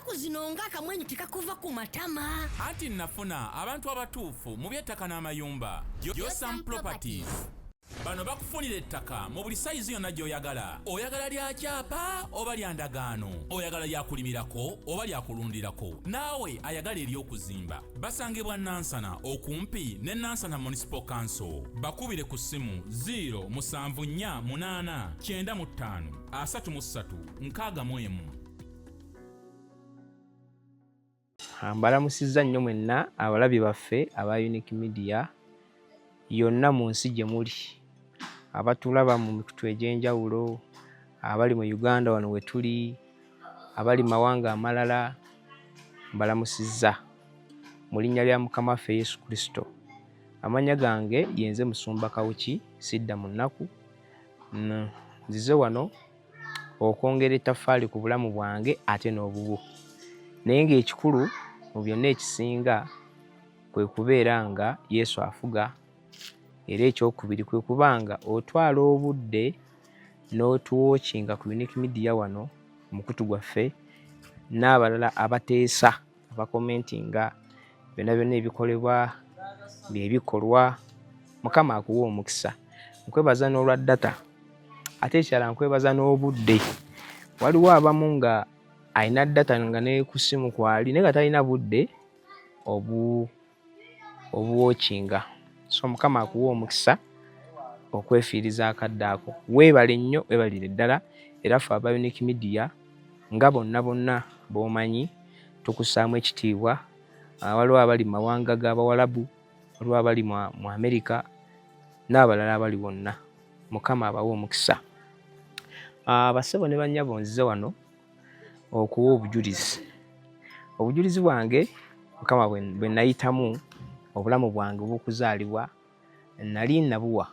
ennaku zino ng'akamwenyu tekakuva ku matama. Anti nafuna abantu abatuufu mu by'ettaka n'amayumba. Yosam Properties. Bano bakufunira ettaka mu buli sayizi yonna gy'oyagala. Oyagala lya kyapa oba lya ndagaano. Oyagala lya kulimirako oba lya kulundirako. Naawe ayagala ery'okuzimba. Basangibwa Nansana okumpi ne Nansana Municipal Council. Bakubire ku ssimu 0748935 Mbalamusizza nnyo mwenna abalabi baffe aba Unique Media yonna mu nsi gye muli. Abatulaba mu mikutu egy'enjawulo, abali mu Uganda wano we tuli, abali mawanga amalala, mbalamusizza mu linnya lya Mukama waffe Yesu Kristo. Amanya gange yenze Musumba Kawuki, sidda mu nnaku. Nzize wano okwongera ettaffaali ku bulamu bwange ate n'obubwo. Naye ng'ekikulu mu byonna ekisinga kwe kubeera nga Yesu afuga. Era ekyokubiri kwe kubanga otwala obudde n'otuwookinga ku Unique Media wano mukutu gwaffe n'abalala abateesa abakomentinga byonna ebikolebwa byebikolwa. Mukama akuwa omukisa. Nkwebaza n'olwa data ate ekirala nkwebaza n'obudde. Waliwo abamu nga alina data nga ne ku ssimu kwali naye nga talina budde obuwookinga. So Mukama akuwa omukisa okwefiiriza akadde ako. Weebale nnyo, weebalire ddala. Era ffe aba Unique Media nga bonna b'omanyi tukussaamu ekitiibwa. Waliwo abali mu mawanga g'Abawalabu, waliwo abali mu Amerika n'abalala abali wonna. Mukama abawa omukisa. Bassebo ne bannyabo nzize wano okuwa obujulizi. Obujulizi bwange Mukama bwe nayitamu obulamu bwange obw'okuzaalibwa nali nabuwa.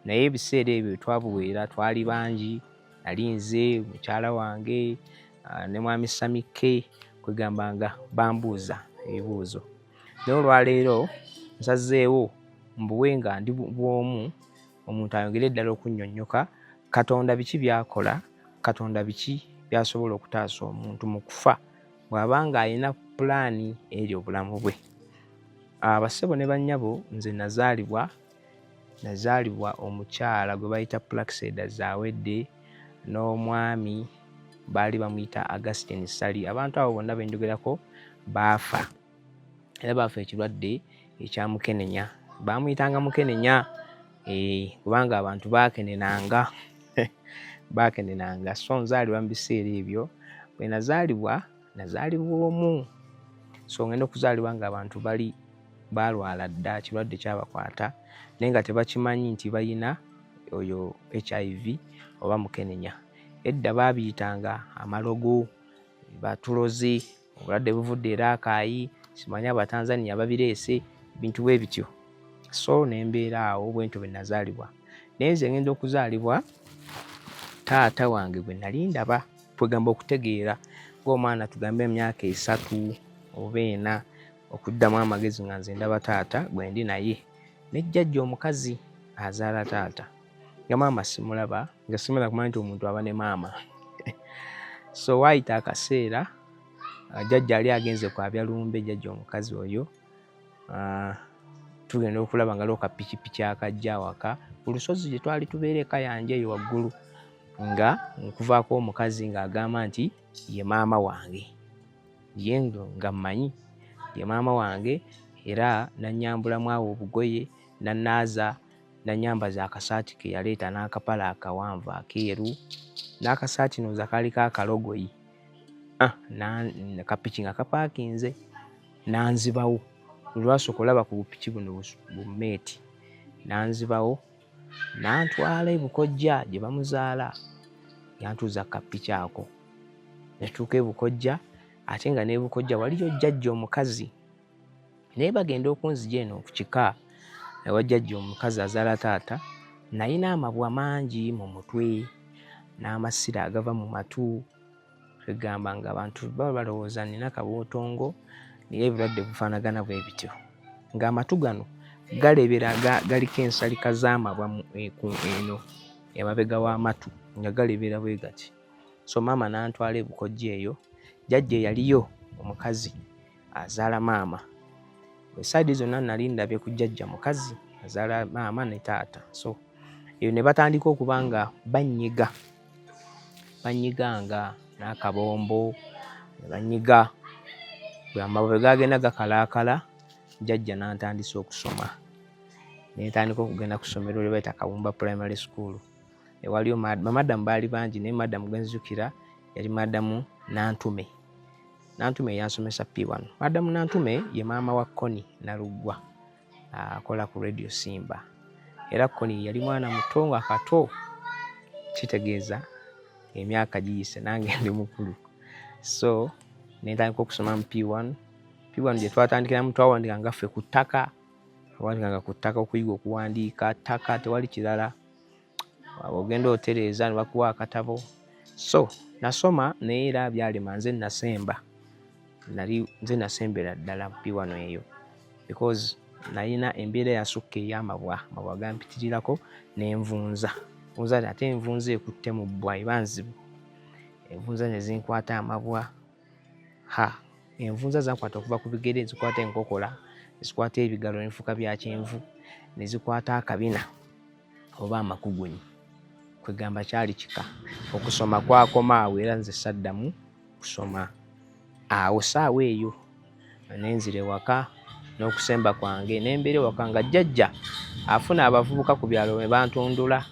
Naye ebiseera ebyo twabuweera twali bangi. Nali nze, mukyala wange ne mwami Samike kwegambanga bambuuza ebibuuzo. Naye olwaleero nsazeewo mbuwe nga ndi bw'omu omuntu ayongere ddala okunnyonnyoka Katonda biki byakola, Katonda biki byasobola okutaasa omuntu mu kufa bw'abanga alina pulaani eri obulamu bwe. Bassebo ne bannyabo, nze nazaalibwa omukyala gwe bayita Plaxedas awedde n'omwami baali bamuyita Augustine Sali. Abantu abo bonna benjogerako baafa. Era baafa ekirwadde ekya mukenenya. Baamuyitanga mukenenya kubanga abantu baakenenanga. So nzaalibwa mu biseera ebyo. Bwe nazaalibwa omu. So ngenda okuzaalibwa nga abantu balwala dda, kirwadde kyabakwata naye nga tebakimanyi nti balina oyo HIV oba mukenenya. Edda baabiyitanga amalogo, batulozi, obulwadde buvudde Rakai, simanyi Abatanzania babireese, bintu bwe bityo. So nembeera awo bwentyo bwe nazaalibwa. Naye nze ngenda okuzaalibwa taata wange gwe nali ndaba. Twegamba okutegeera ng'omwana tugambe emyaka 3 oba 4 okuddamu amagezi nga nze ndaba taata gwe ndi naye. Ne jjajja omukazi azaala taata nga maama simulaba, nga simala kumanya nti omuntu aba ne maama. So waayita akaseera jjajja ali agenze kwabya lumbe, jjajja omukazi oyo tugenda okulaba nga looka pikipiki akajja awaka ku lusozi gye twali tubeera eka yange eyo waggulu, nga nkuvaako omukazi ng'agamba nti ye maama wange. Ye nga mmanyi ye maama wange, era nannyambulamu awo obugoye, nannaaza, nannyambaza akasaati ke yaleeta n'akapala akawanvu akeeru, n'akasaati nooza kaali kaakalogoyi. Kapiki nga kapaakinze, nanzibawo. Lwasooka olaba ku bupiki buno bumeeti. Nanzibawo, nantwala ebukojja gye bamuzaala, yantuuza kapiki ako. Natuuka ebukojja, ate nga n'ebukojja waliyo jjajja omukazi. Naye bagenda okunzija eno ku kika ewa jjajja omukazi azaala taata, nalina amabwa mangi mu mutwe n'amasira agava mu matu. Egamba nga abantu baba balowooza nina kabootongo, naye ebirwadde bufaanagana bwe bityo. Ng'amatu gano galebera galiko ensalika z'amabwa eno emabega w'amatu nga galebera bwe gati. So maama n'antwala ebukojja eyo jjajja yaliyo omukazi azaala maama. Esaidi zonna nali ndabye ku jjajja mukazi azaala maama ne taata. So eyo ne batandika okuba nga banyiganga n'akabombo ne banyiga. Amababi gagenda gakalaakala, jjajja n'antandisa okusoma. N'entandika okugenda ku ssomero lye bayita Kawumba Primary School. Ewaliyo bamadamu baali bangi naye madamu gwenzijukira yali madamu Nantume. Nantume yansomesa P1. Madamu Nantume ye maama wa Connie Naluggwa akola ku Radio Simba. Era Connie yali mwana muto akato, kitegeeza emyaka giyise nange ndi mukulu. So nentandika okusoma mu P1. P1 gye twatandikiramu twawandika nga ffe ku ttaka. Twawandikanga ku ttaka okuyiga okuwandiika ttaka, tewali kirala. Ogenda otereeza ne bakuwa akatabo. So nasoma naye era byalema nze nasembera ddala P1 eyo because nalina embeera yasukka ey'amabwa gampitirirako n'envunza. Ate envunza ekutte mu bbwa eba nzibu. Envunza ne zinkwata amabwa. Envunza zankwata okuva ku bigere, zikwata enkokola, zikwata ebigalo n'enfuka bya kyenvu, ne zikwata akabina oba amakugunyi. Kwegamba kyali kika. Okusoma kwakoma awo era nze saddamu kusoma. Awo saawa eyo nenzire waka n'okusemba kwange n'embeera waka nga jjajja afuna abavubuka ku byalo ne bantondula.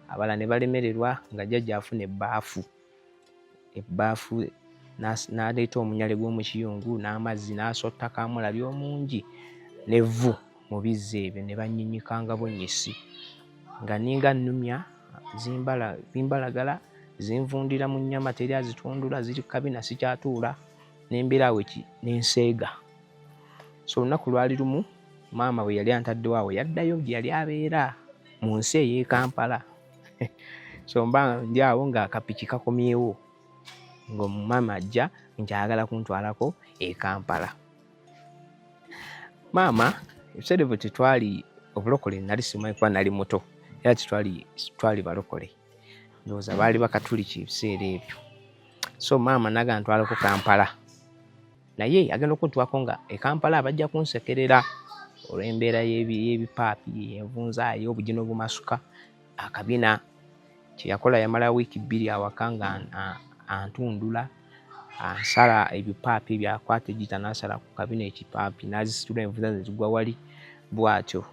Abala ne balemererwa nga jjajja afuna ebbaafu n'aleeta omunyale gw'omukiyungu n'amazzi n'asotta kamulali omungi n'evvu mu bizzi ebyo ne bannyinyikanga bonnyesi nga ninga nnumya zimbalagala zinvundira mu nnyama teri azitundula ziri kabina sikyatuula n'embeera awo n'enseega. So olunaku lwali lumu maama bwe yali antaddewo awo yaddayo gye yali abeera mu nsi ey'e Kampala. So mba ndi awo nga akapiki kakomyewo ng'omumama ajja nti ayagala kuntwalako e Kampala. Maama ebiseera ebyo tetwali obulokole nali simanyi kuba nali muto era twali balokole. Ndowooza baali bakatuliki ebiseera ebyo. So maama naga ntwalako Kampala. Naye agenda okuntwako nga e Kampala bajja kunsekerera olw'embeera y'ebipaapi, envunza, obugino obumasuka, akabina. Kyeyakola yamala wiiki 2 awaka nga antundula, ansala ebipaapi byakwata ejjita n'asala ku kabina ekipaapi n'azisitula envunza ne zigwa wali bw'atyo.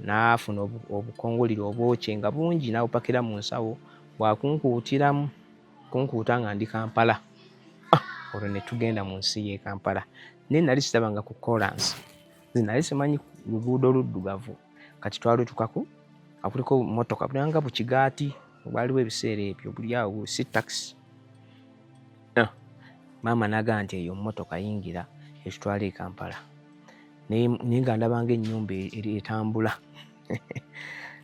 N'afuna obukongoliro obwokye nga bungi n'abupakira mu nsawo bwakunkuuta nga ndi Kampala. Olwo ne tugenda mu nsi y'e Kampala. Naye nali sitabanga ku kolansi. Nali simanyi luguudo luddugavu. Kati twalwetukako akuliko mmotoka bulanga bukigaati bwaliwo ebiseera ebyo buli awo si taxi. Maama naga nti eyo mmotoka yingira ekitwala e Kampala. Naye nga ndabanga ennyumba etambula.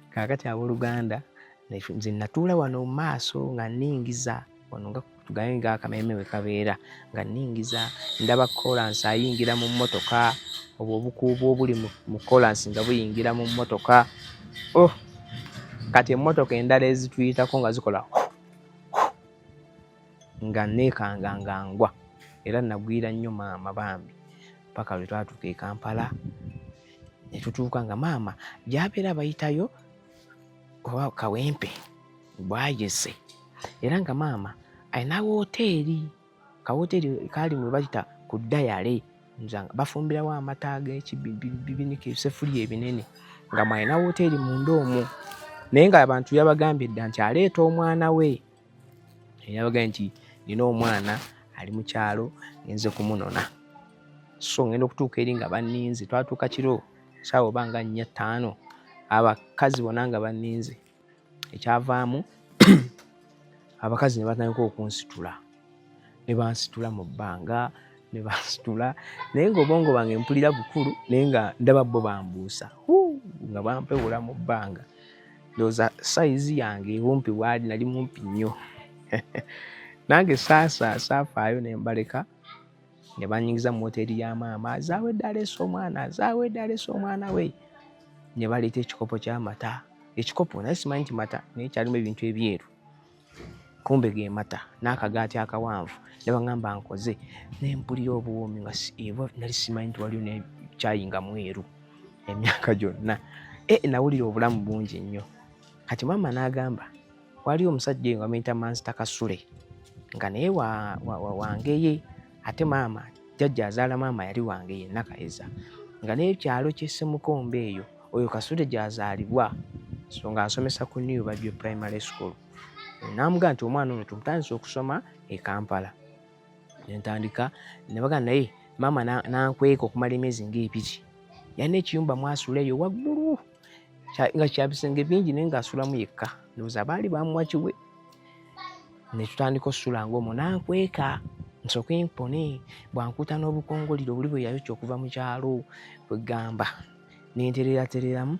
Kaakati abooluganda nze natuula wano mu maaso nga nningiza wano nga tugaye nga akameme we kabeera nga nningiza ndaba kolansi ayingira mu mmotoka obwo obukuubo obuli mu kolansi nga buyingira mu mmotoka. Kati emmotoka endala ezituyitako nga zikola nga neekanga nga ngwa era nagwira nnyo maama bambi paka lwe twatuuka e Kampala ne tutuuka nga maama gy'abeera bayitayo oba Kawempe bwayese era nga maama alina woteeri kawoteeri kaali mwe bayita ku Dayale bafumbirawo amata ag'ekibinika ebisefulya ebinene nga mwalina woteeri munda omwo. Naye nga abantu yabagambye dda nti aleeta omwana we. Yabagambye nti nina omwana ali mu kyalo ngenze kumunona. So ngenda okutuuka eri nga banninze. Twatuuka kiro saawa oba nga 4-5 abakazi bonna nga banninze. Ekyavaamu abakazi ne batandika okunsitula. Ne bansitula mu bbanga ne bansitula. Naye ng'obwongo bwange mpulira bukulu naye nga ndaba bo bambuusa nga bampewula mu bbanga. Ndowooza sayizi yange bumpi bwali nali mumpi nnyo. Nange saafaayo ne mbaleka ne banyingiza mu woteeri ya maama. Azaawedde aleese omwana we. Ne baleeta ekikopo ky'amata. Ekikopo naye simanyi nti mata naye kyalimu ebintu ebyeru. kumbe ge mata n'akagaati akawanvu ne baŋŋamba nkoze ne mpulira obuwoomi nga nali simanyi nti waliwo ne caayi nga mweru emyaka gyonna. Nawulira obulamu bungi nnyo. Kati maama n'agamba waliwo omusajja nga bamuyita Mansita Kasule nga naye wangeye, ate maama jjajja azaala maama yali wangeye Nakayeza, nga naye ekyalo ky'e Ssemukombe eyo oyo Kasule gy'azaalibwa, so ng'asomesa ku New Babyo Primary School. N'amugamba nti omwana ono tumutandise okusoma e Kampala. Ne ntandika ne bagamba naye maama n'ankweka okumala emyezi ng'ebiri. Yalina ekiyumba mwasula eyo waggulu nga kya bisenge bingi naye ng'asulamu yekka, ndowooza baali bamuwa kiwe. Ne tutandika okusula ng'omwo n'ankweka nsooke mpone, bwankuta n'obukongoliro buli bwe yayokya okuva mu kyalo bwegamba. Ne ntereratereramu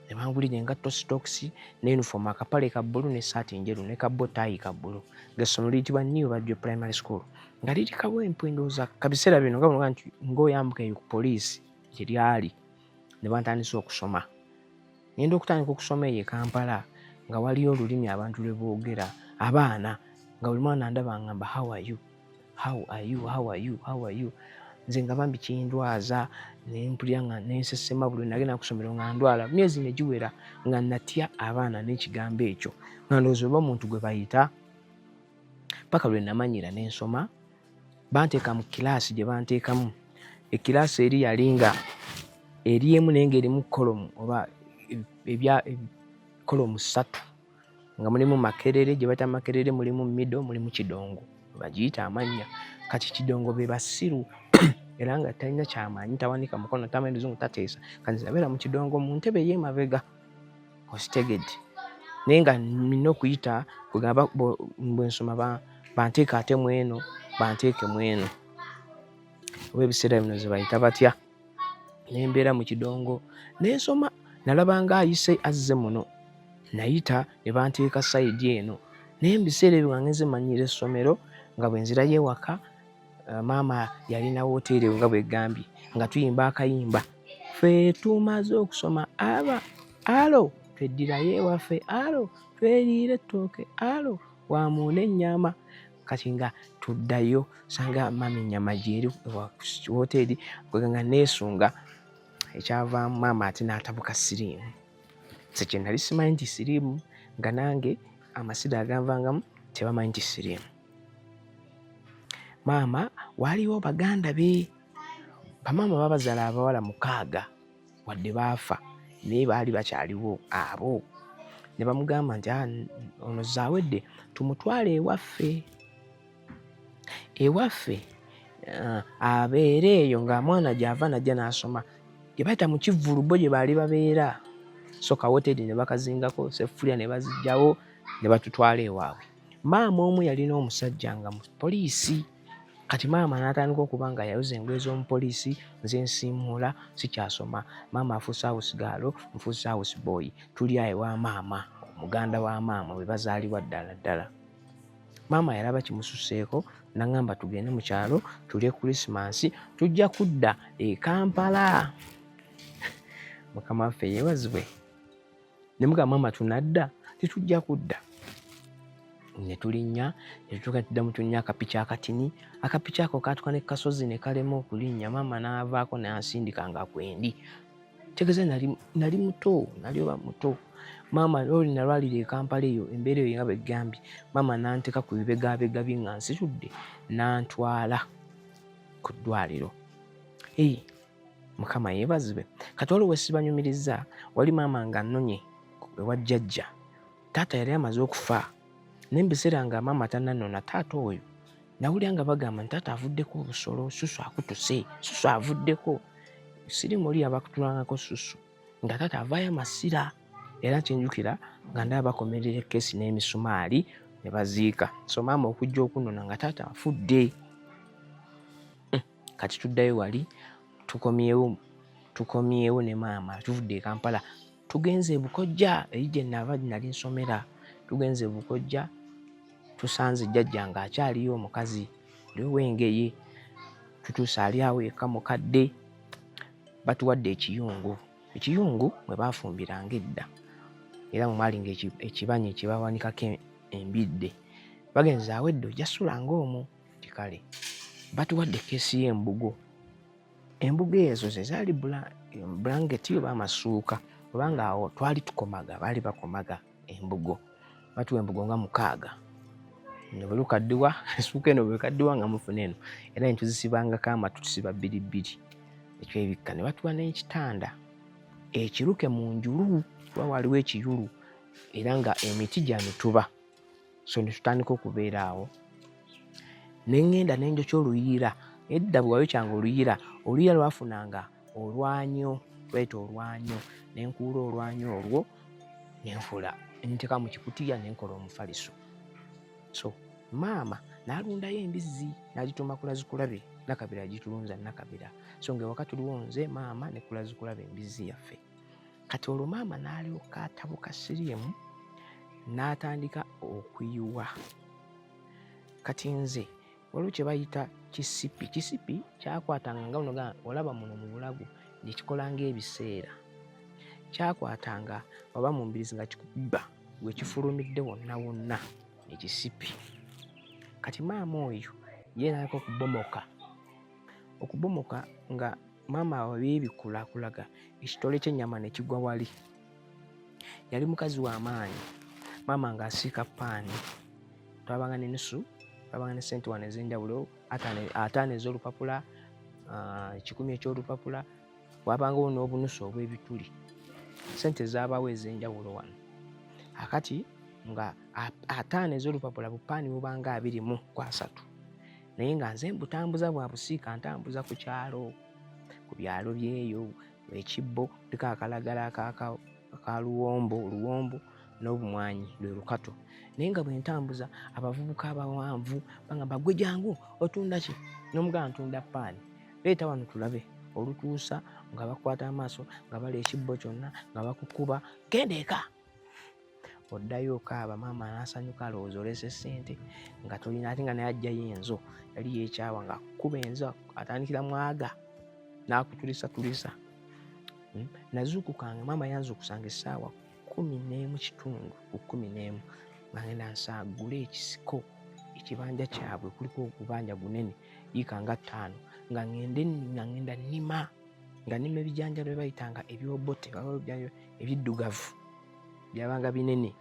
ne bangulira engatto sitokisi ne uniform akapale ka bbulu n'essaati njeru ne kabotaayi ka bbulu. Ng'essomero liyitibwa New Babyo Primary School nga liri Kawempe, ndowooza kabiseera bino nga bano nti ng'oyambuka eyo ku poliisi gye lyali. Ne bantandisa okusoma. Ngenda okutandika okusoma eyo e Kampala nga waliyo olulimi abantu lwe boogera, abaana nga buli mwana ndaba ngamba how are you, how are you, how are you, how are you. Nze nga bambi kindwaza ne mpulira nga nensesema buli nagenda ku ssomero nga ndwala. Myezi ne giwera nga natya abaana n'ekigambo ekyo nga ndowooza oba omuntu gwe bayita. Paka lwe namanyira n'ensoma, banteeka mu kiraasi gye banteekamu. Ekiraasi eri yali nga eri emu naye ng'erimu kolomu oba kolomu 3 nga mulimu Makerere, gye bayita Makerere, mulimu Mido, mulimu Kidongo, bagiyita amannya. Kati Kidongo be basiru era nga talina kyamaanyi, tawanika mukono, tamanyi Luzungu, tateesa. Kati abeera mu Kidongo mu ntebe y'emabega, ositegedde. Naye nga nina okuyita kugamba bwe nsoma banteeka ate mu eno, banteeke mu eno. Oba ebiseera bino ze bayita batya. Ne mbeera mu Kidongo ne nsoma, nalaba nga ayise azze muno, nayita ne banteeka sayidi eno. Naye mu biseera ebyo nga ngenze manyira essomero nga bwe nzirayo ewaka, maama yalina wooteeri nga bwegambye nga tuyimba akayimba, ffe tumaze okusoma alo tweddirayo ewaffe, alo tweriire ettooke, alo wamuune ennyama. Kati nga tuddayo sanga maama ennyama gyeri wooteeri nga neesunga. Ekyavaamu maama ate n'atabuka siriimu. Nze kye nali simanyi nti siriimu, nga nange amasida aganvangamu tebamanyi nti siriimu. Maama waaliwo baganda be, bamaama babazaala abawala 6 wadde baafa naye baali bakyaliwo abo. Ne bamugamba nti ono zaawedde tumutwale ewaffe abeere eyo nga mwana gy'ava najja n'asoma. Gye bayita mu Kivvulu bo gye baali babeera. So kawooteeri ne bakazingako, seffuliya ne bazigyawo ne batutwala ewaabwe. Maama omu yalina omusajja nga mu poliisi. Kati maama n'atandika okuba nga yayoza engoye z'omupoliisi, nze nsiimuula sikyasoma. Maama afuuse house girl, nfuuse house boy. Tuli awo ewa maama, omuganda wa maama bwe bazaalibwa ddala. Maama yalaba kimususeeko n'aŋŋamba tugende mu kyalo tulye Krismasi, tujja kudda e Kampala. Mukama waffe yeebazibwe. Ne mugamba maama tunadda, tetujja kudda. Ne tulinnya ne tutuuka tudda mu tunnya akapica akatini. Akapica ako kaatuka ne kasozi ne kalema okulinnya. Maama n'avaako n'ansindika nga kwendi. Tegeeza nali muto, nali oba muto. Maama olunaku lwalira e Kampala eyo embeera eyo nga bwegambye, maama n'anteeka ku bibegaabega bye nga nsitudde n'antwala ku ddwaliro. Mukama yeebazibwe. Kati waliwo we sibanyumiriza, wali maama nga nnonye ewa jjajja. Taata yali amaze okufa. Naye mu biseera nga maama tannanona taata oyo, nawulira nga bagamba nti taata avuddeko obusolo, susu akutuse, susu avuddeko. Siriimu oli abakutulangako susu nga taata avaayo amasira. Era kyenjukira nga ndaba bakomerera ekkeesi n'emisumaali ne baziika. So maama okujja okunona nga taata afudde. Kati tuddayo wali tukomyewo ne maama, tuvudde e Kampala tugenze e Bukojja eri gye nali nsomera. Tugenze e Bukojja tusanze jjajja ng'akyaliyo omukazi oli ow'engeye. Tutuuse ali awo eka mukadde, batuwadde ekiyungu mwe baafumbiranga edda, era mwe mwali ng'ekibanyi kye bawanikako embidde. bagenza awedde ojasula ng'omwo tikale batuwadde keesi y'embugo. Embugo ezo ze zaali blanketi oba amasuuka kubanga awo twali tukomaga, baali bakomaga embugo. Batuwa embugo nga 6 bwe lukaddiwa essuuka eno bwe kaddiwa nga mufuna eno era ne tuzisibangako amatu tusiba 2 ekyebikka. Ne batuwa n'ekitanda ekiruke mu njulu kuba waliwo ekiyulu era nga emiti gya mituba. So ne tutandika okubeera awo ne ngenda n'enjokya oluyiira. Edda bwe wayokyanga oluyiira lwafunanga olwanyo, lwayita olwanyo, ne nkuula olwanyo olwo ne nfula nteeka mu kikutiya ne nkola omufaliso. So maama n'alundayo embizzi n'agituuma Kulazikulabe, Nakabira yagitulunza Nakabira. So ng'ewaka tuliwo nze maama ne Kulazikulabe embizzi yaffe. Kati olwo maama n'alyoka atabuka siriimu n'atandika okuyiwa. Kati nze waliwo kye bayita kisipi. Kisipi kyakwatanga nga buno olaba muno mu bulago ne kikola ng'ebiseera. Kyakwatanga oba mu mbirizi nga kikuba gwe kifulumidde wonna wonna ekisipi. Kati maama oyo ye n'aleka okubomoka nga maama weebikulaakulaga ekitole ky'ennyama ne kigwa wali. Yali mukazi w'amaanyi. Maama ng'asiika paani, twabanga n'ennusu, twabanga ne ssente wano ez'enjawulo, 5 ez'olupapula, 10 eky'olupapula, wabangawo n'obunusu obw'ebituli. Ssente zaabawo ez'enjawulo wano. Akati nga 5 ez'olupapula bupaani bubanga 23, naye nga nze mbutambuza bwa busiika, ntambuza ku kyalo, ku byalo byeyo ekibbo liko akalagala aka luwombo n'obumwanyi lwe lukato. Naye nga bwe ntambuza abavubuka abawanvu bangamba gwe jangu otunda ki? N'omugamba ntunda paani, leeta wano tulabe. Olutuusa nga bakwata amaaso nga bali ekibbo kyonna nga bakukuba, genda eka. Oddayo okaaba. Maama n'asanyuka alowooza oleese ssente nga tolina ate nga naye ajjayo enzo. Yali yeekyawa nga akuba enzo atandikira mwaga n'akutulisa. Nazuukukanga maama yanzuukusanga essaawa 11 ku 11 nga ngenda nsaagule ekisiko ekibanja kyabwe kuliko okubanja gunene yikanga 5 nga ngenda nnima ebijanjalo bye bayitanga ebyobote ebiddugavu byabanga binene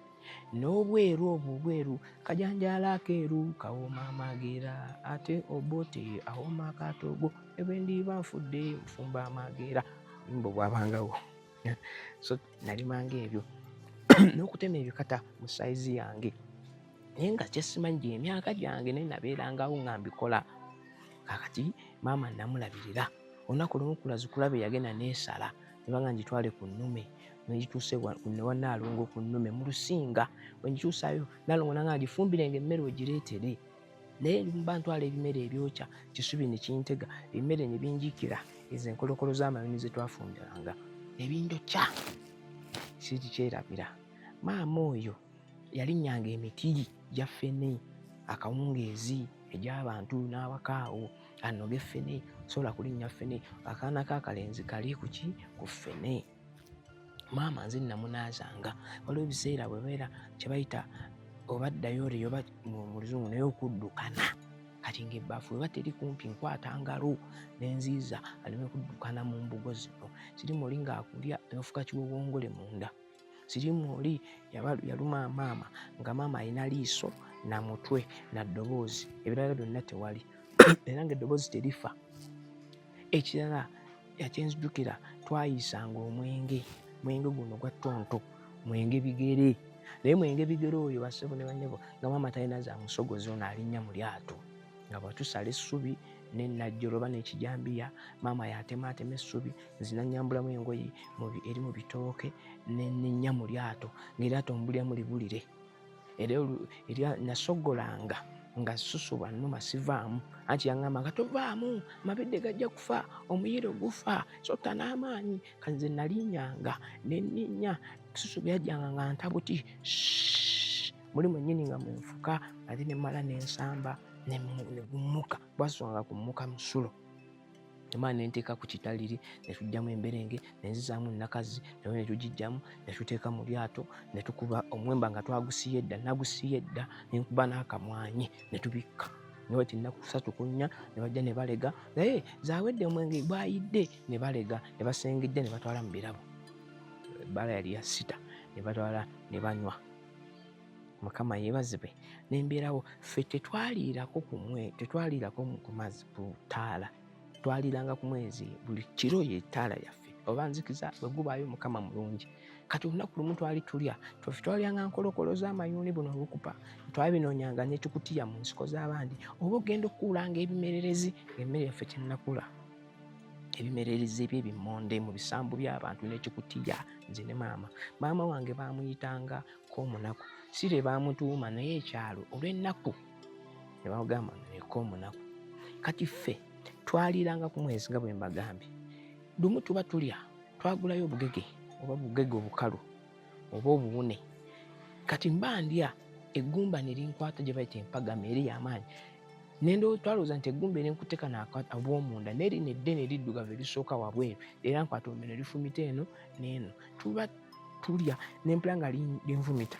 n'obweru obweru kajanjala akeeru kawooma amagera ate obote awooma akatogo ebwendiba nfudde nfumba amagera mbo bwabangawo. So nalimanga ebyo n'okutema ebikata mu saizi yange naye nga kyesimanyi gy'emyaka gyange naye nabeerangawo nga mbikola. Kakati maama namulabirira olunaku lumu Kulazikulabe yagenda neesala nebanga ngitwale ku nnume negituuse wa Naalongo ku nnume mu Lusinga. Bwe ngituusayo Naalongo nanga agifumbirenga emmere ogireetere naye mba ntwala ebimere ebyokya kisubi ne kintega ebimere ne binjikira ezo enkolokolo z'amayuni ze twafumbiranga ebinjokya sikikyerabira. Maama oyo yalinnyanga emiti gya ffene akawungeezi egy'abantu n'awakaawo anoga ffene sobola kulinnya ffene akaana k'akalenzi kali ku ffene. Maama nze namunaazanga waliwo ebiseera bwe beera kye bayita obaddayo ole oba mu Luzungu naye okuddukana. Kati ng'ebbaafu eba teri kumpi nkwata ngalo n'enziiza aleme kuddukana mu mbugo zino. Sirimu oli ng'akulya n'ofuka kiwowongole munda. Sirimu oli yaluma maama nga maama alina liiso na mutwe na ddoboozi, ebirala byonna tewali era ng'eddoboozi terifa. Ekirala yakyenzijukira twayisanga omwenge guno gwa ttonto, mwenge bigere. Naye mwenge bigere oyo bassebo ne bannyabo nga maama talina za musogozi ono alinnya mu lyato nga bwetusala essubi n'ennajjolo oba n'ekijambiya maama yatematema essubi nzina nnyambulamu engoye eri mu bitooke nennya mu lyato ng'eryato mbulyamu libulire. Era nasoggolanga nga susuba nnuma sivaamu anti yaŋŋamba nga tovaamu amabedde gajja kufa omuyiro gufa sotta n'amaanyi. Kanze nalinnyanga nenninya susuba yajjanga nga ntabuti muli mwennyini nga mwenfuka ate ne mmala n'ensamba ne gummuka bwasonga kummuka musulo. Emana nenteeka ku kitaliri ne tujjamu emberenge ne nzizaamu nnakazi nayo ne tugijjamu ne tuteeka mu lyato ne tukuba omwemba nga twagusiye edda nagusiye edda ne nkuba n'akamwanyi ne tubikka. Naye ati nnaku 3 ku 4 ne bajja ne balega zaawedde omwenge gwayidde ne balega ne basengedde ne batwala mu birabo. Ebbala yali ya 6 ne batwala ne banywa. Mukama yeebazibwe. Nembeerawo ffe tetwaliirako ku mazzi ku ttaala, twaliiranga ku mwezi buli kiro ye ttaala yaffe oba nzikiza bwe gubaayo Mukama mulungi. Kati olunaku lumu twali tulya twaffe twalyanga nkolokolo z'amayuuni buno obukupa twabinoonyanga n'ekikutiya mu nsiko z'abandi oba ogenda okukulanga ebimererezi ng'emmere yaffe tennakula. Ebimererezi eby'ebimmonde mu bisambu by'abantu n'ekikutiya. Nze ne maama wange baamuyitanga Koomunaku, si lwe baamutuuma naye ekyalo olw'ennaku ne bamugamba Koomunaku. Kati ffe twaliiranga ku mwezi nga bwe mbagambye. Lumu tuba tulya twagulayo obugege oba bugege obukalu oba obuwune. Kati mba ndya eggumba ne linkwata gye bayita empagama eri y'amaanyi. Twalowooza nti eggumba erinkuteeka obw'omunda n'erino eddene eriddugavu erisooka wabweru era nkwata omeno lifumita eno n'eno. Tuba tulya n'empula nga linvumita.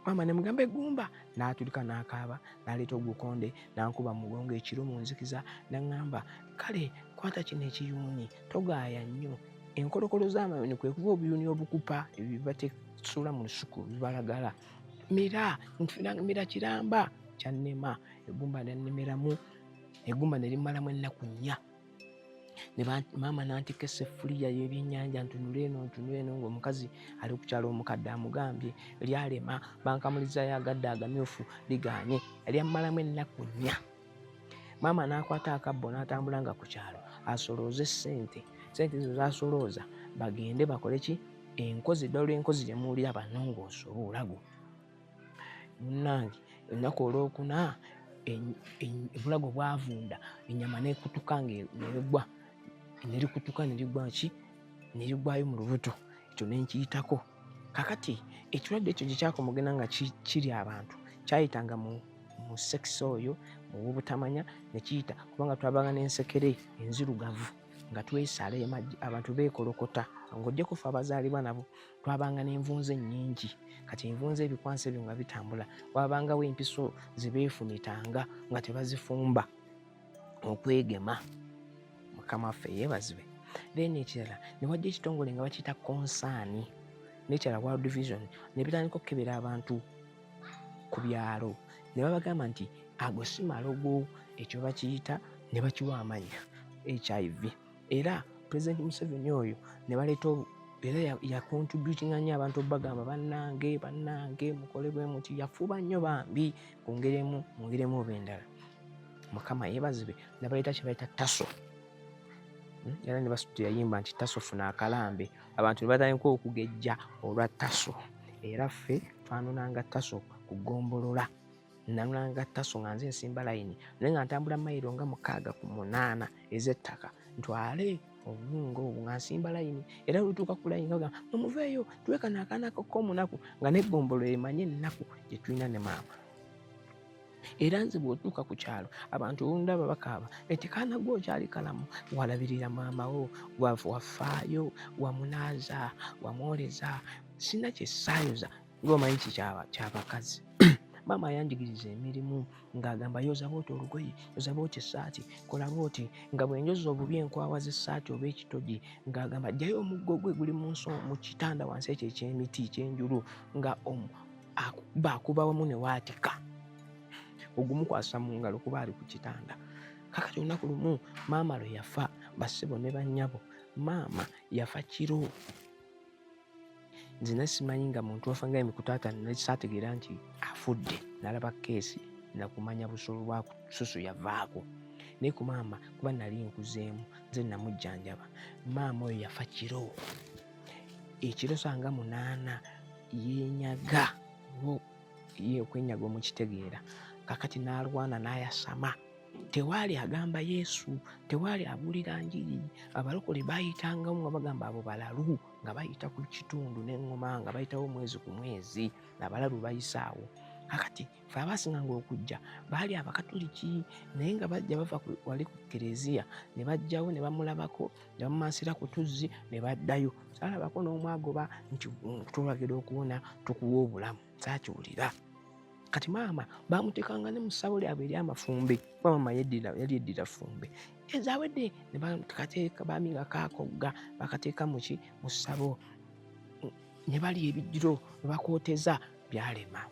Maama ne mugamba eggumba n'atulika n'akaaba n'aleeta ogukonde n'ankuba mugongo ekiro mu nzikiza n'aŋŋamba kale kwata kino ekiyuuni togaaya nnyo. Enkolokolo z'amayuuni kwe kuba obuyuuni obukupa ebibatesuula mu lusuku bibalagala. Mira kiramba kyannema eggumba n'annemeramu. Eggumba ne limalamu ennaku 4. Maama n'antikka esseffuliya y'ebyennyanja ntunule eno ng'omukazi ali ku kyalo omukadde amugambye lyalema bankamulizaayo agadde agamyufu ligaanye. Lyammalamu ennaku 4. Maama n'akwata akabbo n'atambula nga ku kyalo asolooze sente ezo z'asolooza bagende bakole ki enkozi ddala lw'enkozi gye muwulira banongoosa oba olago. Munnange olunaku olwokuna obulago bwavunda ennyama n'ekutuka ng'egwa nerikutuka nerigwa ki nerigwayo mu lubuto. Ekyo nenkiyitako. Kakati ekirwadde ekyo gye kyakomogena nga kiri abantu kyayitanga mu sekisi oyo mu butamanya ne kiyita kubanga twabanga n'ensekere enzirugavu nga twesala abantu beekolokota ng'ojja kufa abazaalibwa nabo. Twabanga n'envunza ennyingi. Kati envunza ebikwansa ebyo nga bitambula wabangawo empiso zibeefumitanga nga tebazifumba okwegema. Mukama waffe yeebazibwe. Then ekirala ne wajja ekitongole nga bakiyita konsaani n'ekirala World Vision ne bitandika okukebera abantu ku byalo ne babagamba nti ago si malogo, ekyo bakiyita ne bakiwa amannya HIV. Era President Museveni oyo ne baleeta era yakontributinga nnyo abantu obagamba bannange mukole bwe muti. Yafuuba nnyo bambi mu ngeri emu oba endala. Mukama yeebazibwe. Ne baleeta kye bayita taso. Era ne basitula yayimba nti taso funa akalambe. Abantu ne batandika okugejja olwa taso. Era ffe twanonanga taso ku ggombolola. Nanonanga taso nga nze nsimba layini naye nga ntambula mayiro nga 6 ku 8 ez'ettaka ntwale obulungo obwo nga nsimba layini. Era olutuuka ku layini nga muveeyo tuweka n'akaana k'omunaku nga n'eggombolo emanye ennaku gye tulina ne maama. Era nze bw'otuuka ku kyalo abantu olundaba bakaaba eti kaana gwe okyali kalamu walabirira maama wo wafaayo wamunaaza wamwoleza sina kyessaayoza ng'omanyi kyabakazi. Maama yanjigiriza emirimu ng'agamba yoza booti olugoye yoza booti essaati kola booti nga bwenjoza obubi enkwawa z'essaati oba ekitogi ng'agamba ddyayo omuggo gwe guli mu kitanda wansi ekyo eky'emiti ky'enjulu nga akuba wamu ne waatika ogumukwasa mu ngalo kuba ali ku kitanda. Kakati olunaku lumu maama lwe yafa bassebo ne bannyabo maama yafa kiro. Nze nasimanyi nga muntu wafa nga emikutaata nesaategeera nti afudde. Nalaba keesi nakumanya busolo bwa susu yavaako. Naye ku maama kuba nali nkuzeemu nze namujjanjaba. Maama oyo yafa kiro. Ekiro sanga 8 yenyaga ye okwenyaga omukitegeera. Kakati n'alwana n'ayasama. Tewaali agamba Yesu, tewaali abuulira njiri. Abalokole bayitangamu nga bagamba abo balalu nga bayita ku kitundu n'eŋŋoma nga bayitawo mwezi ku mwezi. Abalalu bayisaawo. Kakati fe abasinganga okujja baali Abakatoliki naye nga bajja bava wali ku Kereziya ne bajjawo ne bamulabako ne bamumansira ku tuzzi ne baddayo. Saalabako n'omu agoba nti tulagera okuwona tukuwa obulamu, saakiwulira. Kati maama bamuteekanga ne mu ssabo lyabwe ery'amafumbe kuba maama yali yeddira fumbe. Ezawedde ne bakateeka baamingako akogga bakateeka mu ssabo ne balya ebijjiro ne bakooteza byalema.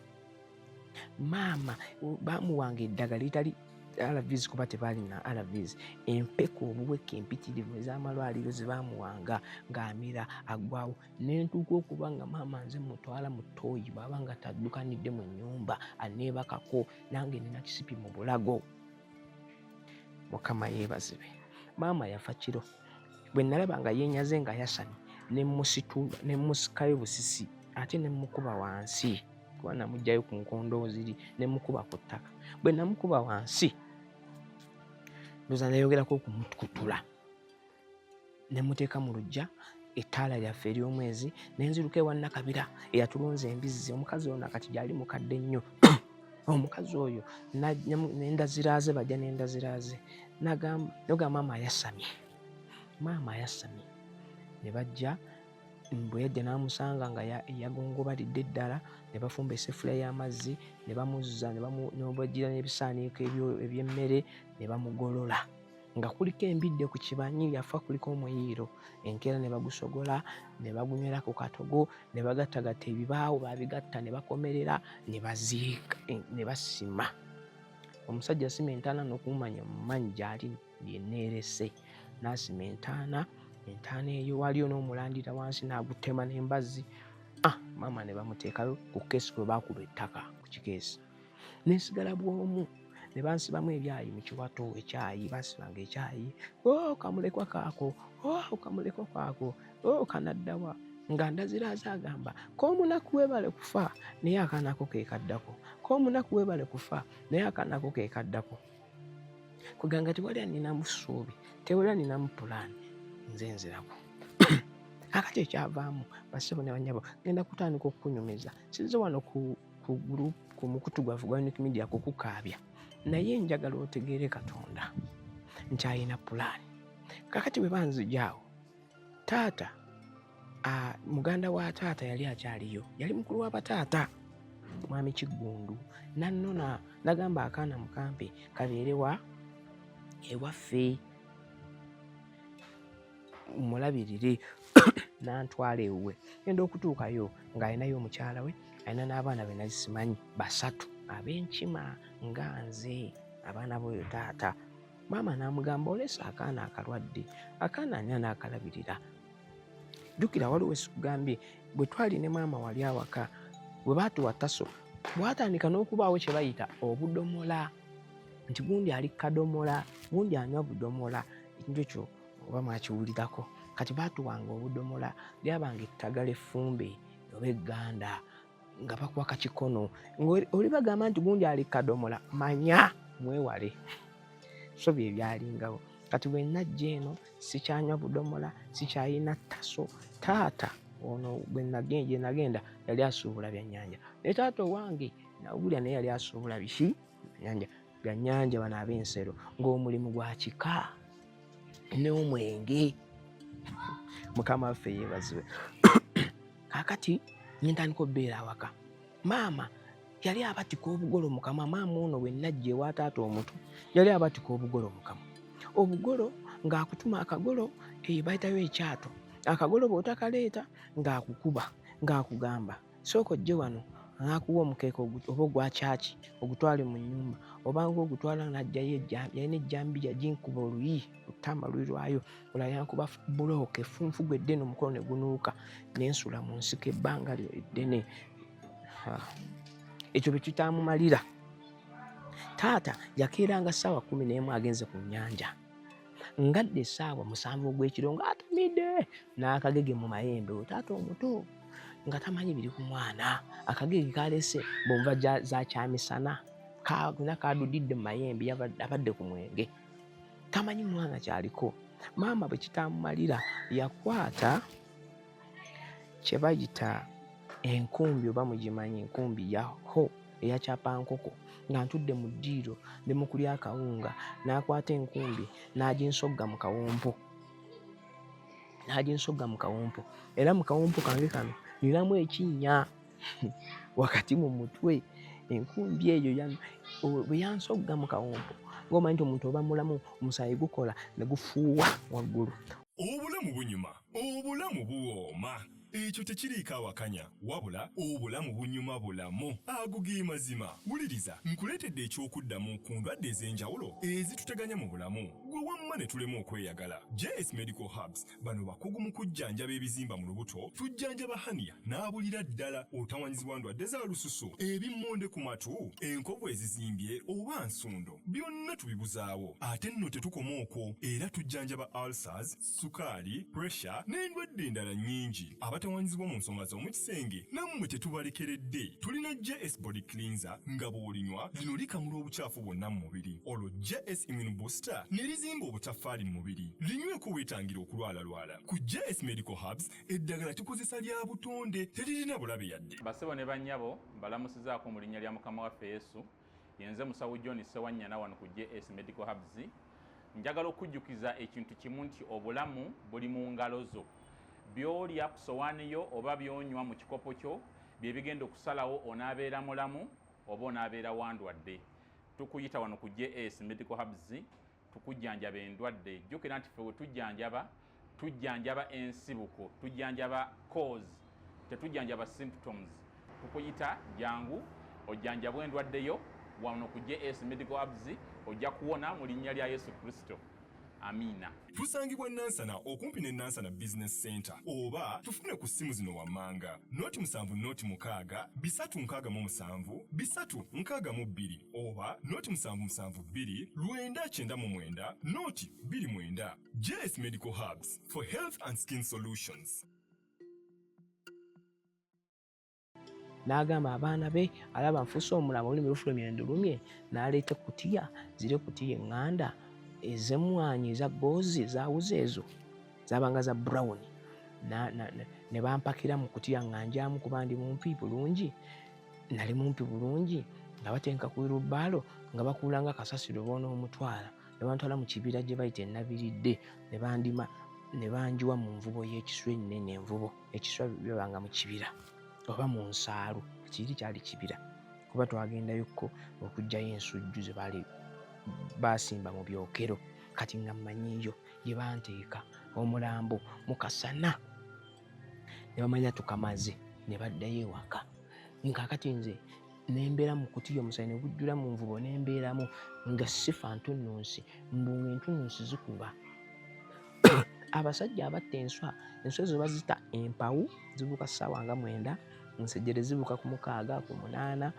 Maama baamuwanga eddagala litali ARVs kuba tebaalina ARVs, empeko obuweke empitirivu ez'amalwaliro ze baamuwanga ng'amira aggwawo. Ne ntuuka okuba nga maama nze mutwala mu ttooyi bw'aba nga taddukanidde mu nnyumba aneebakako nange nina kisipi mu bulago. Mukama yeebazibwe. Maama yafa kiro. Bwe nalaba nga yeenyaze nga yasamye ne mmusikayo busisi ate ne mmukuba wansi kuba namuggyayo ku nkondo ziri ne mmukuba ku ttaka. Bwe namukuba wansi ndoza nayogerako okumukutula ne muteeka mu luggya ettaala lyaffe ery'omwezi ne nziruka ewa Nakabira eyatulonza embizzi. Omukazi ono kati gyali mukadde nnyo. Omukazi oyo n'endaziraaze bajja n'endaziraaze nogamba maama ayasamye. Maama ayasamye ne bajja bwe yajja n'amusanga nga yagongobalidde ddala ne bafumba eseffuliya y'amazzi ne bamuzza ne bajjira n'ebisaaniiko eby'emmere ne bamugolola nga kuliko embidde ku kibanyi yafa kuliko omuyiiro. Enkeera ne bagusogola ne bagunywera ku katogo ne bagattagatta ebibaawo baabigatta ne bakomerera ne baziika ne basima. Omusajja asima entaana n'okumumanya mumanyi gy'ali yenneerese n'asima entaana eyo waliyo n'omulandira wansi n'agutema n'embazzi. Maama ne bamuteekayo ku keesi kwe baakuba ettaka ku kikeesi. Nesigala bw'omu ne bansibamu ebyayi mu kiwato ekyayi baasibanga ekyayi. Kamulekwa kaako, kamulekwa kaako, kanaddawa nga ndaziraaze agamba k'omunaku weebale kufa naye akaanako ke kaddako, k'omunaku weebale kufa naye akaanako ke kaddako. Kuganga tewali aninamu ssuubi, tewali aninamu pulaani, nze nzirako. Kakati ekyavaamu bassebo ne bannyabo genda kutandika okukunyumiza. Sizze wano ku mukutu gwaffe gwa Unique Media kukukaabya naye njagala otegeere Katonda nkyalina pulaani. Kakati bwe banzigyawo taata muganda wa taata yali akyaliyo, yali mukulu w'abataata mwami Kiggundu. Nannona nagamba akaana mukampe kabeere ewaffe mulabirire n'antwala ewuwe. Genda okutuukayo ng'alinayo omukyala we, alina n'abaana be nali simanyi 3 ab'enkima nga nze, abaana b'oyo taata. Maama n'amugamba olesa akaana akalwadde, akaana ani anaakalabirira? Jjukira waliwo esikugambye bwe twali ne maama wali awaka bwe baatuwa taso bwatandika n'okubaawo kye bayita obudomola, nti gundi ali kadomola, gundi anywa budomola. Ekintu ekyo oba mwakiwulirako. Kati baatuwanga obudomola lyabanga ettagala effumbe oba egganda nga bakwaka kikono. Oli bagamba nti gundi ali kadomola, manya mwewale. So bye byalingawo. Kati bwe najja eno sikyanywa budomola, sikyayina taso. Taata ono bwe nagenda yali asuubula byannyanja. Ne taata owange nawulira naye yali asuubula biki? Byannyanja bano ab'ensero ng'omulimu gwa kika n'omwenge. Mukama waffe yeebazibwe. Kakati nyentandika obbeera awaka. Maama yali abatika obugolo Mukama. Maama ono bwe najja ewa taata omuto yali abatika obugolo Mukama. Obugolo ng'akutuma akagolo bayitayo ekyato. Akagolo bw'otakaleeta ng'akukuba ng'akugamba sooka ojje wano n'akuwa omukeeka oba ogwa kyaki ogutwale mu nnyumba, oba ng'ogutwala n'ajjayo yalina ejjambiya ginkuba oluyi olutamba luli lwayo, olala yankuba bulooka effunfu gwe ddene omukono ne gunuuka n'ensula mu nsiko ebbanga lyo eddene. Ekyo bye kitaamumalira. Taata yakeeranga ssaawa 11 agenze ku nnyanja. Ngadde essaawa 7 ogw'ekiro ng'atamidde n'akagege mu mayembe. Taata omuto nga tamanyi biri ku mwana. Akagege kalese bw'onva za kyamisana kaaguna kadudidde mu mayembe abadde ku mwenge. Tamanyi mwana kyaliko. Maama bwe kitaamumalira yakwata kye bayita enkumbi oba mugimanyi enkumbi ya ho eyakyapa nkoko nga ntudde mu ddiiro ndi mu kulya akawunga n'akwata enkumbi n'aginsogga mu kawompo era mu kawompo kange kano ninamu ekinnya wakati mu mutwe. Enkumbi eyo bwe yansogga mu kawompo ng'omanyi nti omuntu oba mulamu omusaayi gukola ne gufuuwa waggulu. Obulamu bunyuma, obulamu buwooma. Ekyo tekiriiko awakanya wabula obulamu bunyuma bulamu agugi mazima. Wuliriza nkuleetedde ekyokuddamu ku ndwadde ez'enjawulo ezituteganya mu bulamu gwe wamma ne tulema okweyagala. JS Medical Hubs bano bakugu mu kujjanjaba ebizimba mu lubuto, tujjanjaba hania n'abulira ddala otawanyizibwa ndwadde za lususu, ebimmonde ku matu, enkovu ezizimbye oba nsundo, byonna tubibuzaawo. Ate nno tetukoma okwo, era tujjanjaba ulcers, sukaali, pressure n'endwadde endala nnyingi. Abatawanyizibwa mu nsonga z'omukisenge nammwe tetubalekeredde. Tulina JS Body Cleanser nga bw'olinywa lino likamula obucaafu bwonna mu mubiri. Olwo JS Immune Booster ne lizimba obutaffaali mu mubiri. Linyweko weetangira okulwalalwala. Ku JS Medical Hubs eddagala tukozesa lya butonde teririna bulabe yadde. Basebo ne bannyabo mbalamusizaako mu linnya lya Mukama waffe Yesu. Yenze musawo John Sewanyana wano ku JS Medical Hubs. Njagala okujjukiza ekintu kimu nti obulamu buli mu ngalo zo. Byolya ku sowaani yo oba byonywa mu kikopo kyo bye bigenda okusalawo onaabeera mulamu oba onaabeera wandwadde. Tukuyita wano ku JS Medical Hubs tukujjanjaba endwadde. Jjukira nti ffe we tujjanjaba ensibuko, tujjanjaba cause, tetujjanjaba symptoms. Tukuyita jangu ojjanjabwa endwadde yo wano ku JS Medical Hubs ojja kuwona mu linnya lya Yesu Kristo. Amina. Tusangibwa Nansana okumpi ne Nansana Business Center oba tufune ku ssimu zino wammanga noti 7 noti 6 367 362 oba noti 772 999 noti 29. JS Medical Hubs for health and skin solutions. N'agamba abaana be alaba nfuuse omulamu olulimi lufulumye endulumye n'aleeta kutiya ziri kutiya eŋŋanda ez'emmwanyi eza goozi zaawuze ezo zabanga za brown ne bampakira mu kutiya ŋŋanjamu kuba ndi mumpi bulungi, nali mumpi bulungi nga batenka ku wirubbaalo nga bakuulanga kasasiro boonoomutwala ne bantwala mu kibira gye bayita ennabiridde ne bandima ne banjiwa mu nvubo y'ekiswa ennene. Envubo ekiswa byabanga mu kibira oba mu nsaalu, kiri kyali kibira kuba twagendayokko okuggyayo ensujju ze baali basimba mu byokero. Kati nga mmanyiyo gye banteeka omulambo mu kasana ne bamanya tukamaze ne baddayo ewaka. Kaakati nze nembeera mu kutiya omusaayi ne gujjula mu nvubo nembeeramu nga sifa ntunnunsi mbunga entunnunsi zikuba. Abasajja abatta enswa ezo bazita empawu zibuuka ssaawa nga 9, ensejjere zibuuka ku 6 ku 8.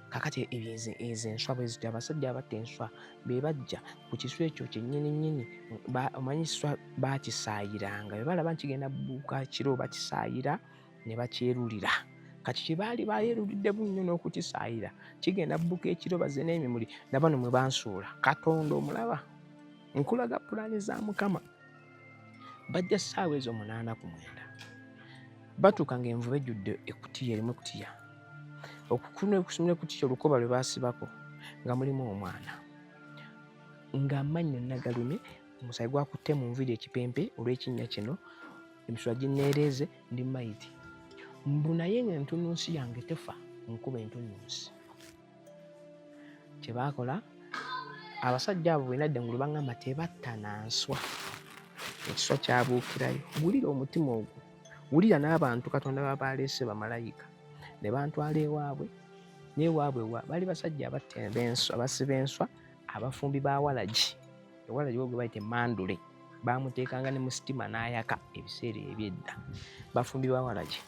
Kakati ezo enswa bwe zityo abasajja abatta enswa be bajja ku kiswa ekyo kyennyini omanyi kiswa baakisaayiranga bwe balaba nkigenda bbuuka kiro bakisaayira ne bakyerulira. Kati kye baali bayeerulidde bunnyo n'okukisaayira kigenda bbuuka ekiro baze n'emimuli nabano mwe bansuula. Katonda omulaba nkulaga pulaani za Mukama. Bajja ssaawa ezo 8 ku 9 batuuka ng'envuba ejjudde ekutiya erimu ekutiya okukuna okusumira ekutiya olukoba lwe baasibako nga mulimu omwana ng'amannyo nagalumye omusaayi gwakutte mu nviiri ekipempe olw'ekinnya kino emisula ginneereeze ndi mayiti mbu naye ng'entunnunsi yange tefa nkuba entunnunsi. Kye baakola abasajja abo bwe nadde ngulu baŋŋamba tebatta na nswa. Ekiswa kyabuukirayo. Wulira omutima ogwo, wulira n'abantu Katonda baba aleese bamalayika ne bantwala ewaabwe n'ewaabwe bali basajja abasiba enswa abafumbi ba walagi. Ewalagi gwe bayita emmandule baamuteekanga ne mu sitima n'ayaka ebiseera eby'edda. Bafumbi ba walagi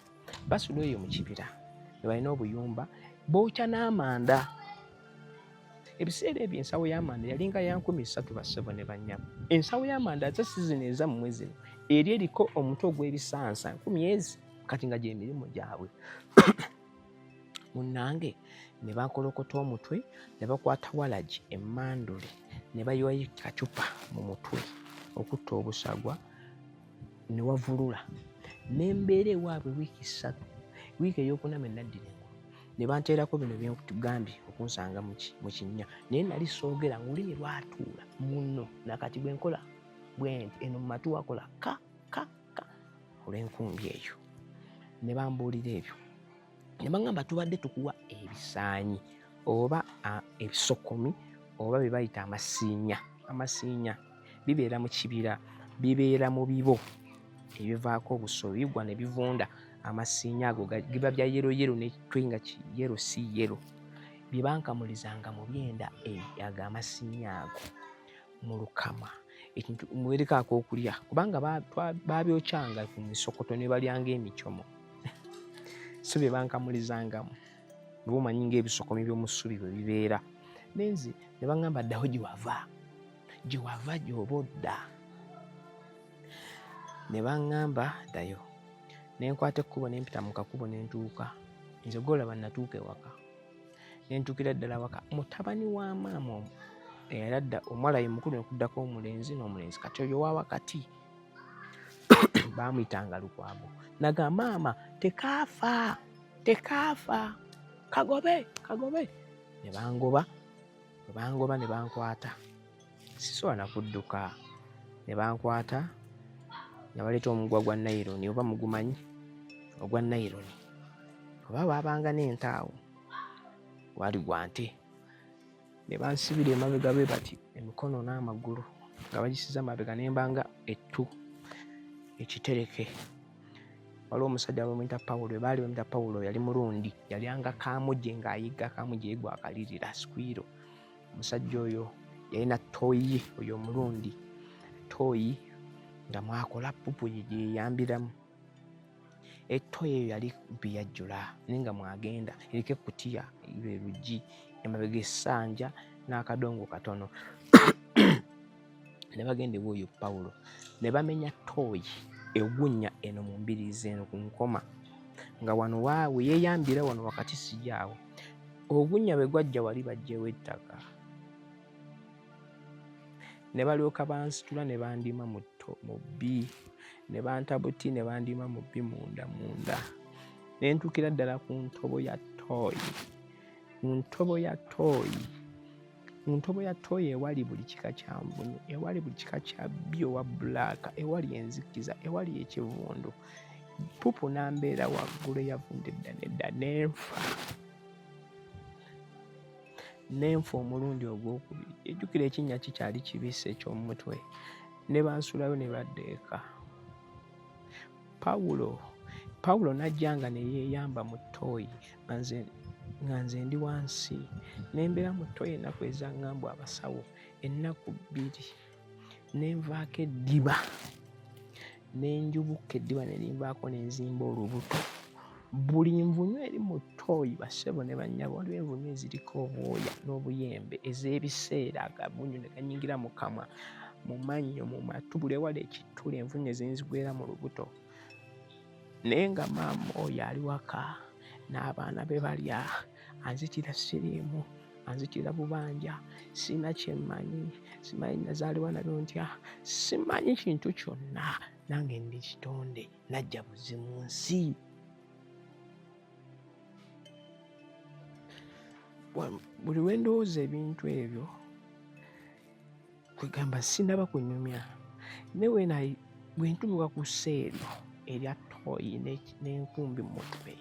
basula eyo mu kibira ne balina obuyumba bookya n'amanda. Ebiseera ebyo ensawo y'amanda yalinga ya 3 basebo ne bannyabo. Ensawo y'amanda ate sizini eza mu mwezi eri eriko omutwe ogw'ebisansa 10 kati nga gy'emirimu gyabwe. Munnange ne bakolokota omutwe ne bakwata walagi emmandule ne bayiwayo kacupa mu mutwe okutta obusagwa ne wavulula. N'embeera ewaabwe wiiki 3, wiiki ey'okuna mwe naddira engulu ne banteerako bino byentugambye okunsanga mu kinnya naye nali soogera ng'olulimi lwatuula muno nakati bwe nkola bwenti eno mu matu wakola ka olw'enkumbi eyo ne bambuulira ebyo ne baŋŋamba tubadde tukuwa ebisaanyi oba ebisokomi oba bye bayita amasiinya bibeera mu kibira bibeera mu bibo ebivaako obuso bigwa ne bivunda amasiinya ago giba bya yero netwenga kiyero si yero bye bankamulizanga mu byenda ago amasiinya ago mu lukama ekintu muwerekaako okulya kubanga babyokyanga ku misokoto ne balyanga emicyomo so bye bankamulizangamu bumanyi ng'ebisokomi by'omu ssubi bwe bibeera nenzi ne baŋŋamba ddaho gye wava gy'oba odda ne baŋŋamba ddayo ne nkwata ekkubo ne mpita mu kakubo ne ntuuka nze gw'olaba natuuka ewaka ne ntuukira ddala waka mutabani wa maama omu era dda omuwala ye mukulu ne kuddako omulenzi n'omulenzi kati oyo wa wakati baamuyitanga Lukwago naga maama tekaafa kagobe ne bangoba ne bankwata sisobola na kudduka ne bankwata ne baleeta omugwa gwa nayironi oba mugumanyi ogwa nayironi oba baabanga n'entaawo wali gwa nte ne bansibira emabega bwe bati emikono n'amagulu nga bagisiza mabega nembanga ettu ekitereke waliwo omusajja bamuyita Pawulo baali bamuyita Pawulo yali mulundi yalyanga kaamuje ng'ayigga kaamuje ye gwakalirira skwiro omusajja oyo yalina tooyi oyo omulundi tooyi nga mwakola pupu gyeyambiramu ettooyi eyo yali mpi yajjula naye nga mwagenda eriko ekkutiya lwe luggi emabega essanja n'akadongo katono ne bagenda ewoyo Pawulo ne bamenya tooyi egunnya eno mu mbiriizi eno ku nkoma nga wano waawe yeeyambira wano wakati sijaawo ogunnya bwe gwajja wali bajjewo ettaka ne balyoka bansitula ne bandima mu bbi ne bantabuti ne bandima mu bbi munda ne ntuukira ddala ku ntobo ya tooyi ewali buli kika kya nvunyu ewali buli kika kya bbi owa bbulaaka ewali enzikiza ewali ekivundo pupu n'ambeera waggulu eyavunda edda n'enfa omulundi ogwokubiri ejjukira ekinnya kikyali kibisi eky'omutwe ne bansulayo ne badda eka Pawulo n'ajjanga ne yeeyamba mu ttooyi nga nze ndi wansi nembeera mu ttooyi ennaku ezaŋŋambwa abasawo ennaku 2 nenvaako eddiba nenjubuka eddiba ne linvaako nenzimba olubuto buli nvunyu eri mu ttooyi bassebo ne bannyabo waliwo envunyu eziriko obwoya n'obuyembe ez'ebiseera agabunyu ne ganyingira mu kamwa mu mannyo mu matu buli ewali ekittula envunyu ezenzigwera mu lubuto naye nga maama oyo ali waka n'abaana be balya anzitira siriimu anzitira bubanja sina kyemmanyi simanyi nazaalibwa nabyo ntya simanyi kintu kyonna nange ndi kitonde najja buzi mu nsi buli lwe ndowooza ebintu ebyo kwegamba sinaba kunyumya naye bwe ntubuka ku sseeryo erya ttooyi n'enkumbi mu mutwe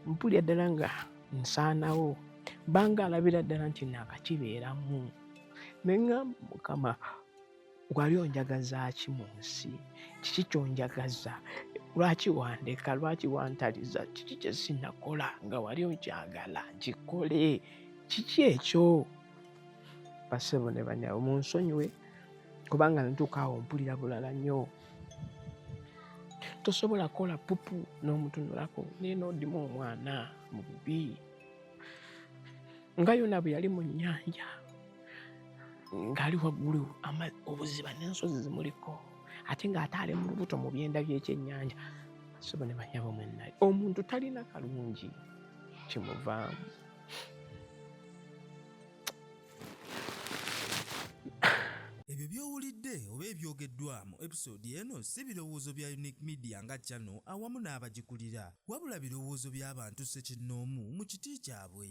mpulira ddala nga nsaanawo banga alabira ddala nti naakakibeeramu neŋŋamba Mukama wali onjagaza ki mu nsi kiki kyonjagaza lwaki wandeka lwaki wantaliza kiki kye sinakola nga wali onkyagala nkikole kiki ekyo bassebo ne banyawo munsonyiwe kubanga ntuukaawo mpulira bulala nnyo tosobola kukola pupu n'omutunulako naye n'oddimu omwana mu bubi nga yona bwe yali mu nnyanja ng'ali waggulu obuziba n'ensozi zimuliko ate ng'ate ali mu lubuto mu byenda by'ekyennyanja bassebo ne banyabo mwenali omuntu talina kalungi kimuvaamu ebyo Ebyowulidde oba ebyogeddwa mu episode eno si birowoozo bya Unique Media nga channel awamu n'abagikulira, wabula birowoozo by'abantu ssekinnoomu mu kiti kyabwe.